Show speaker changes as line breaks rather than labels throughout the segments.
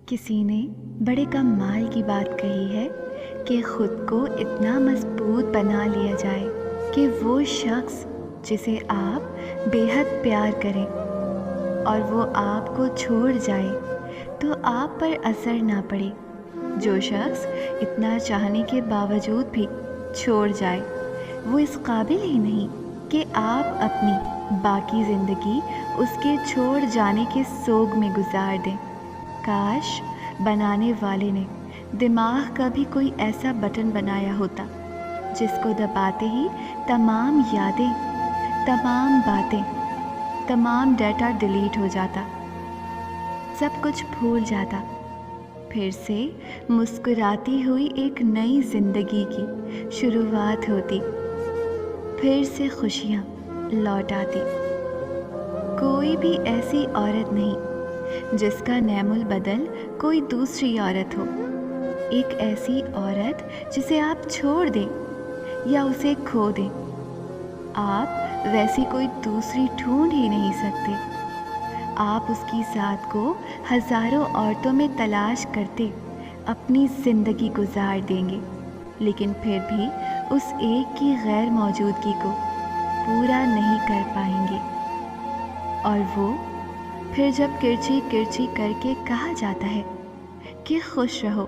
किसी ने बड़े कमाल की बात कही है कि खुद को इतना मजबूत बना लिया जाए कि वो शख्स जिसे आप बेहद प्यार करें और वो आपको छोड़ जाए तो आप पर असर ना पड़े। जो शख्स इतना चाहने के बावजूद भी छोड़ जाए वो इस काबिल ही नहीं कि आप अपनी बाकी ज़िंदगी उसके छोड़ जाने के सोग में गुजार दें। काश बनाने वाले ने दिमाग का भी कोई ऐसा बटन बनाया होता जिसको दबाते ही तमाम यादें, तमाम बातें, तमाम डाटा डिलीट हो जाता, सब कुछ भूल जाता, फिर से मुस्कुराती हुई एक नई ज़िंदगी की शुरुआत होती, फिर से खुशियाँ लौट आती। कोई भी ऐसी औरत नहीं जिसका नैमुल बदल कोई दूसरी औरत हो। एक ऐसी औरत जिसे आप छोड़ दें या उसे खो दें। आप वैसी कोई दूसरी ढूंढ ही नहीं सकते। आप उसकी ज़ात को हज़ारों औरतों में तलाश करते अपनी ज़िंदगी गुजार देंगे, लेकिन फिर भी उस एक की गैर मौजूदगी को पूरा नहीं कर पाएंगे। और वो फिर जब किरची किरची करके कहा जाता है कि खुश रहो,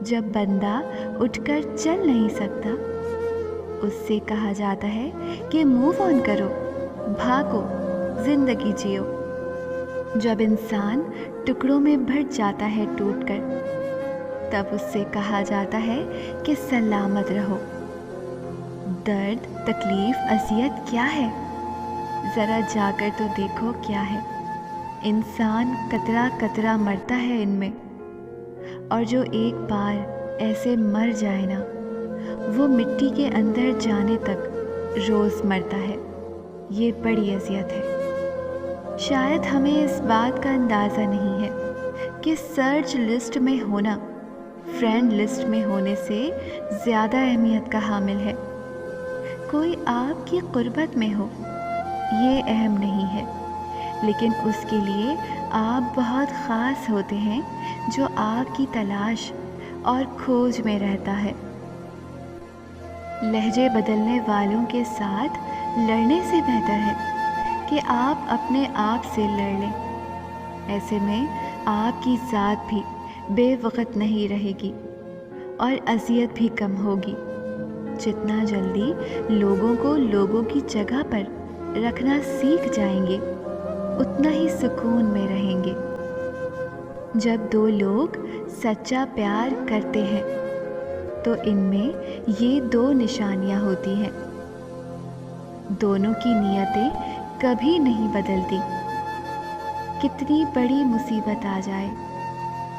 जब बंदा उठकर चल नहीं सकता उससे कहा जाता है कि मूव ऑन करो, भागो, ज़िंदगी जियो। जब इंसान टुकड़ों में बंट जाता है टूटकर तब उससे कहा जाता है कि सलामत रहो। दर्द, तकलीफ़, अज़ियत क्या है? ज़रा जाकर तो देखो क्या है। इंसान कतरा कतरा मरता है इनमें, और जो एक बार ऐसे मर जाए ना वो मिट्टी के अंदर जाने तक रोज़ मरता है। ये बड़ी अज़ियत है। शायद हमें इस बात का अंदाज़ा नहीं है कि सर्च लिस्ट में होना फ्रेंड लिस्ट में होने से ज़्यादा अहमियत का हामिल है। कोई आपकी क़ुर्बत में हो ये अहम नहीं है, लेकिन उसके लिए आप बहुत ख़ास होते हैं जो आपकी तलाश और खोज में रहता है। लहजे बदलने वालों के साथ लड़ने से बेहतर है कि आप अपने आप से लड़ लें। ऐसे में आपकी ज़ात भी बेवक़्त नहीं रहेगी और अज़ियत भी कम होगी। जितना जल्दी लोगों को लोगों की जगह पर रखना सीख जाएंगे उतना ही सुकून में रहेंगे। जब दो लोग सच्चा प्यार करते हैं तो इनमें ये दो निशानियां होती हैं। दोनों की नीयतें कभी नहीं बदलती। कितनी बड़ी मुसीबत आ जाए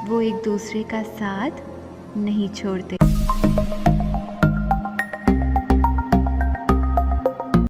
वो एक दूसरे का साथ नहीं छोड़ते।